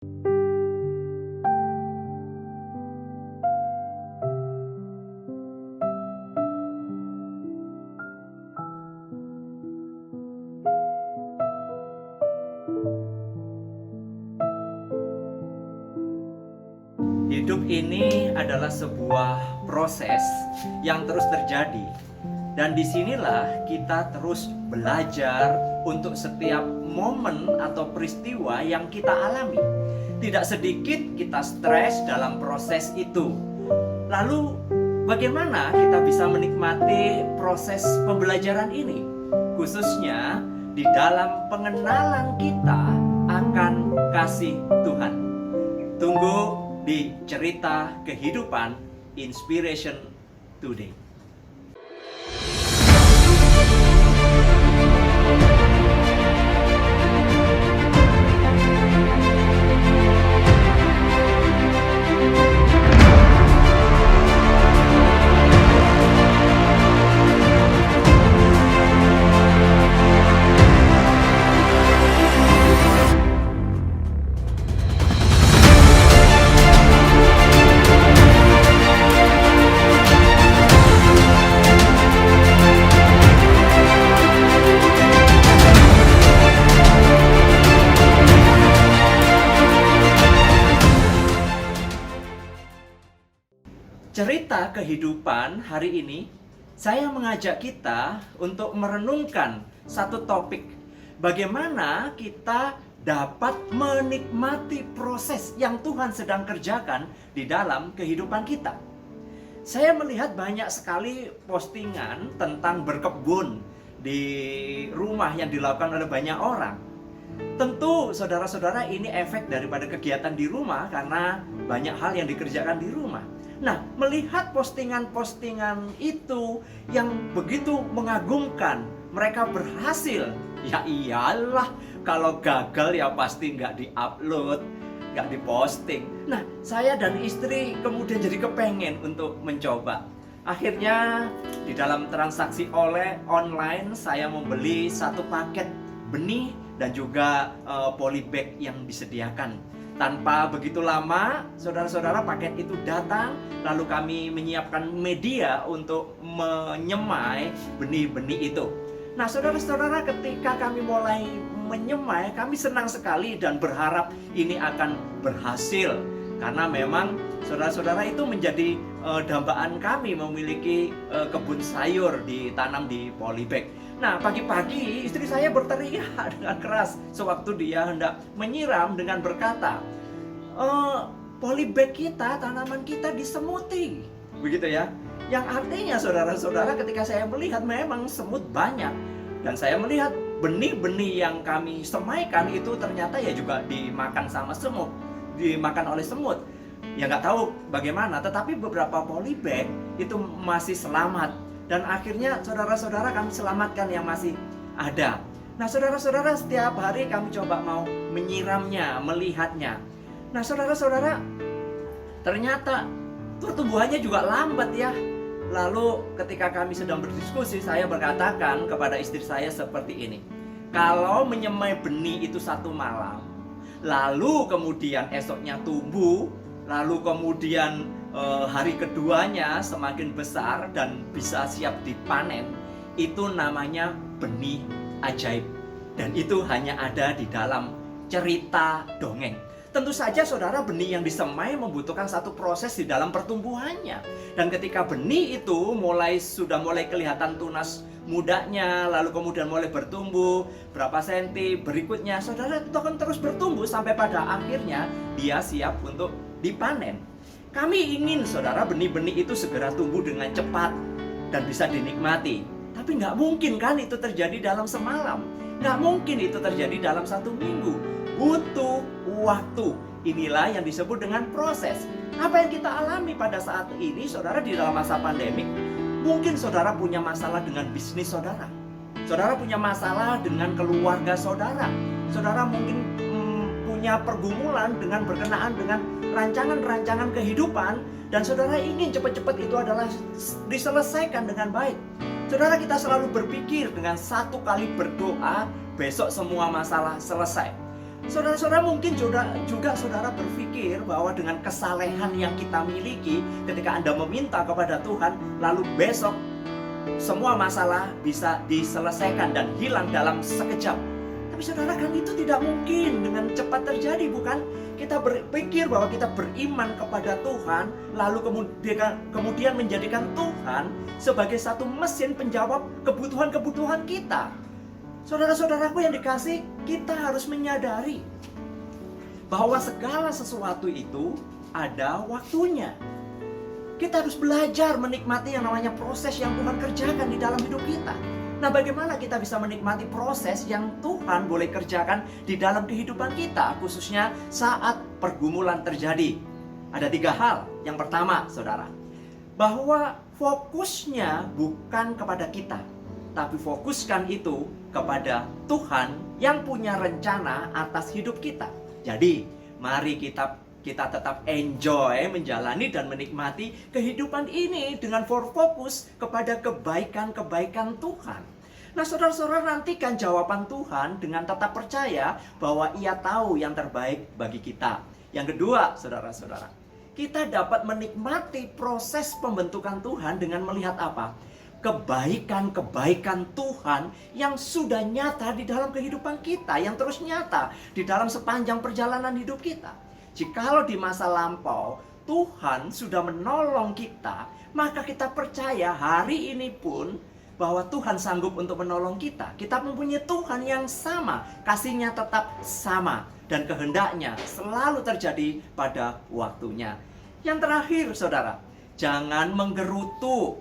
Hidup ini adalah sebuah proses yang terus terjadi. Dan disinilah kita terus belajar untuk setiap momen atau peristiwa yang kita alami. Tidak sedikit kita stres dalam proses itu. Lalu bagaimana kita bisa menikmati proses pembelajaran ini? Khususnya di dalam pengenalan kita akan kasih Tuhan. Tunggu di cerita kehidupan Inspiration Today. Cerita kehidupan hari ini, saya mengajak kita untuk merenungkan satu topik. Bagaimana kita dapat menikmati proses yang Tuhan sedang kerjakan di dalam kehidupan kita. Saya melihat banyak sekali postingan tentang berkebun di rumah yang dilakukan oleh banyak orang. Tentu saudara-saudara ini efek daripada kegiatan di rumah karena banyak hal yang dikerjakan di rumah. Nah, melihat postingan-postingan itu yang begitu mengagumkan, mereka berhasil. Ya iyalah, kalau gagal ya pasti nggak di-upload, nggak diposting. Nah, saya dan istri kemudian jadi kepengen untuk mencoba. Akhirnya di dalam transaksi online saya membeli satu paket benih dan juga polybag yang disediakan. Tanpa begitu lama, saudara-saudara, paket itu datang, lalu kami menyiapkan media untuk menyemai benih-benih itu. Nah, saudara-saudara, ketika kami mulai menyemai, kami senang sekali dan berharap ini akan berhasil. Karena memang saudara-saudara itu menjadi dambaan kami memiliki kebun sayur ditanam di polybag. Nah, pagi-pagi istri saya berteriak dengan keras sewaktu dia hendak menyiram dengan berkata, polybag kita, tanaman kita disemuti. Begitu ya. Yang artinya saudara-saudara, ketika saya melihat memang semut banyak. Dan saya melihat benih-benih yang kami semaikan itu ternyata ya juga dimakan sama semut. Dimakan oleh semut. Ya nggak tahu bagaimana, tetapi beberapa polybag itu masih selamat. Dan akhirnya saudara-saudara kami selamatkan yang masih ada. Nah, saudara-saudara, setiap hari kami coba mau menyiramnya, melihatnya. Nah, saudara-saudara, ternyata pertumbuhannya juga lambat ya. Lalu ketika kami sedang berdiskusi, saya berkatakan kepada istri saya seperti ini. Kalau menyemai benih itu satu malam, lalu kemudian esoknya tumbuh, lalu kemudian hari keduanya semakin besar dan bisa siap dipanen, itu namanya benih ajaib. Dan itu hanya ada di dalam cerita dongeng. Tentu saja saudara, benih yang disemai membutuhkan satu proses di dalam pertumbuhannya. Dan ketika benih itu sudah mulai kelihatan tunas mudanya, lalu kemudian mulai bertumbuh berapa senti berikutnya, saudara, itu akan terus bertumbuh sampai pada akhirnya dia siap untuk dipanen. Kami ingin saudara benih-benih itu segera tumbuh dengan cepat dan bisa dinikmati. Tapi nggak mungkin kan itu terjadi dalam semalam. Nggak mungkin itu terjadi dalam satu minggu. Butuh waktu. Inilah yang disebut dengan proses. Apa yang kita alami pada saat ini saudara di dalam masa pandemik? Mungkin saudara punya masalah dengan bisnis saudara. Saudara punya masalah dengan keluarga saudara. Saudara mungkin punya pergumulan dengan berkenaan dengan rancangan-rancangan kehidupan, dan saudara ingin cepat-cepat itu adalah diselesaikan dengan baik. Saudara, kita selalu berpikir dengan satu kali berdoa, besok semua masalah selesai. Saudara-saudara, mungkin juga saudara berpikir bahwa dengan kesalehan yang kita miliki, ketika Anda meminta kepada Tuhan, lalu besok semua masalah bisa diselesaikan dan hilang dalam sekejap. Tapi saudara, kan itu tidak mungkin dengan cepat terjadi, bukan? Kita berpikir bahwa kita beriman kepada Tuhan, lalu kemudian menjadikan Tuhan sebagai satu mesin penjawab kebutuhan-kebutuhan kita. Saudara-saudaraku yang dikasih, kita harus menyadari bahwa segala sesuatu itu ada waktunya. Kita harus belajar menikmati yang namanya proses yang Tuhan kerjakan di dalam hidup kita. Nah, bagaimana kita bisa menikmati proses yang Tuhan boleh kerjakan di dalam kehidupan kita, khususnya saat pergumulan terjadi? Ada 3 hal. Yang pertama, saudara, bahwa fokusnya bukan kepada kita, tapi fokuskan itu kepada Tuhan yang punya rencana atas hidup kita. Jadi, mari kita tetap enjoy, menjalani dan menikmati kehidupan ini dengan fokus kepada kebaikan-kebaikan Tuhan. Nah, saudara-saudara, nantikan jawaban Tuhan dengan tetap percaya bahwa Ia tahu yang terbaik bagi kita. Yang kedua, saudara-saudara, kita dapat menikmati proses pembentukan Tuhan dengan melihat apa? Kebaikan-kebaikan Tuhan yang sudah nyata di dalam kehidupan kita, yang terus nyata di dalam sepanjang perjalanan hidup kita. Jikalau di masa lampau Tuhan sudah menolong kita, maka kita percaya hari ini pun bahwa Tuhan sanggup untuk menolong kita. Kita mempunyai Tuhan yang sama, kasih-Nya tetap sama, dan kehendaknya selalu terjadi pada waktunya. Yang terakhir, saudara, jangan menggerutu.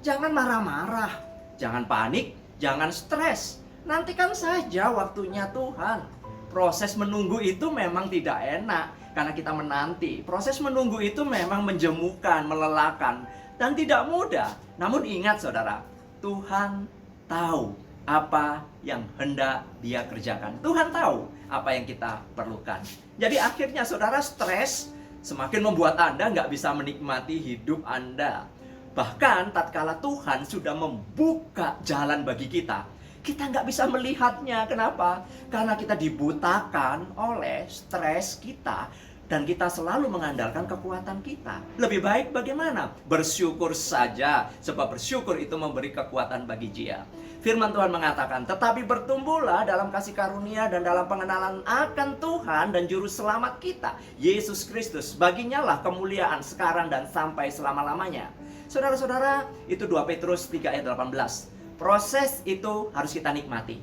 Jangan marah-marah, jangan panik, jangan stres. Nantikan saja waktunya Tuhan. Proses menunggu itu memang tidak enak karena kita menanti. Proses menunggu itu memang menjemukan, melelahkan, dan tidak mudah. Namun ingat saudara, Tuhan tahu apa yang hendak Dia kerjakan. Tuhan tahu apa yang kita perlukan. Jadi akhirnya saudara, stres semakin membuat Anda nggak bisa menikmati hidup Anda. Bahkan tatkala Tuhan sudah membuka jalan bagi kita, kita nggak bisa melihatnya. Kenapa? Karena kita dibutakan oleh stres kita dan kita selalu mengandalkan kekuatan kita. Lebih baik bagaimana? Bersyukur saja, sebab bersyukur itu memberi kekuatan bagi Dia. Firman Tuhan mengatakan, tetapi bertumbuhlah dalam kasih karunia dan dalam pengenalan akan Tuhan dan Juru Selamat kita, Yesus Kristus. Baginya lah kemuliaan sekarang dan sampai selama-lamanya. Saudara-saudara, itu 2 Petrus 3 ayat 18. Proses itu harus kita nikmati.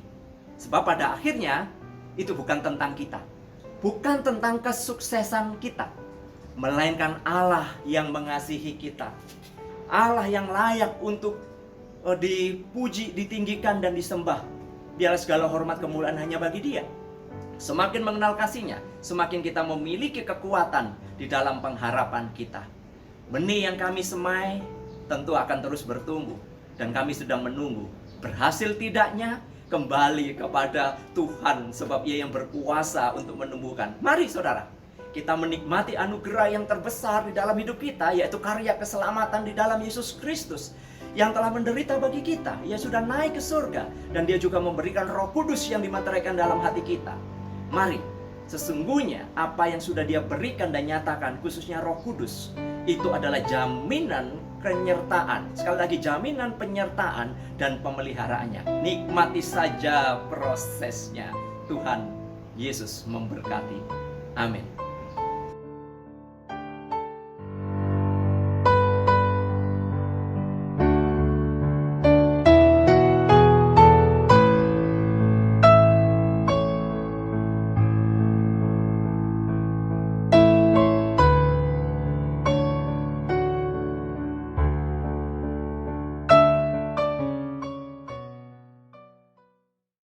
Sebab pada akhirnya, itu bukan tentang kita. Bukan tentang kesuksesan kita. Melainkan Allah yang mengasihi kita. Allah yang layak untuk dipuji, ditinggikan, dan disembah. Biarlah segala hormat kemuliaan hanya bagi Dia. Semakin mengenal kasih-Nya, semakin kita memiliki kekuatan di dalam pengharapan kita. Benih yang kami semai tentu akan terus bertumbuh, dan kami sedang menunggu. Berhasil tidaknya kembali kepada Tuhan, sebab Ia yang berkuasa untuk menumbuhkan. Mari saudara, kita menikmati anugerah yang terbesar di dalam hidup kita, yaitu karya keselamatan di dalam Yesus Kristus yang telah menderita bagi kita. Ia sudah naik ke surga, dan Dia juga memberikan Roh Kudus yang dimateraikan dalam hati kita. Mari, sesungguhnya apa yang sudah Dia berikan dan nyatakan, khususnya Roh Kudus, itu adalah jaminan penyertaan. Sekali lagi, jaminan penyertaan dan pemeliharaannya. Nikmati saja prosesnya. Tuhan Yesus memberkati. Amin.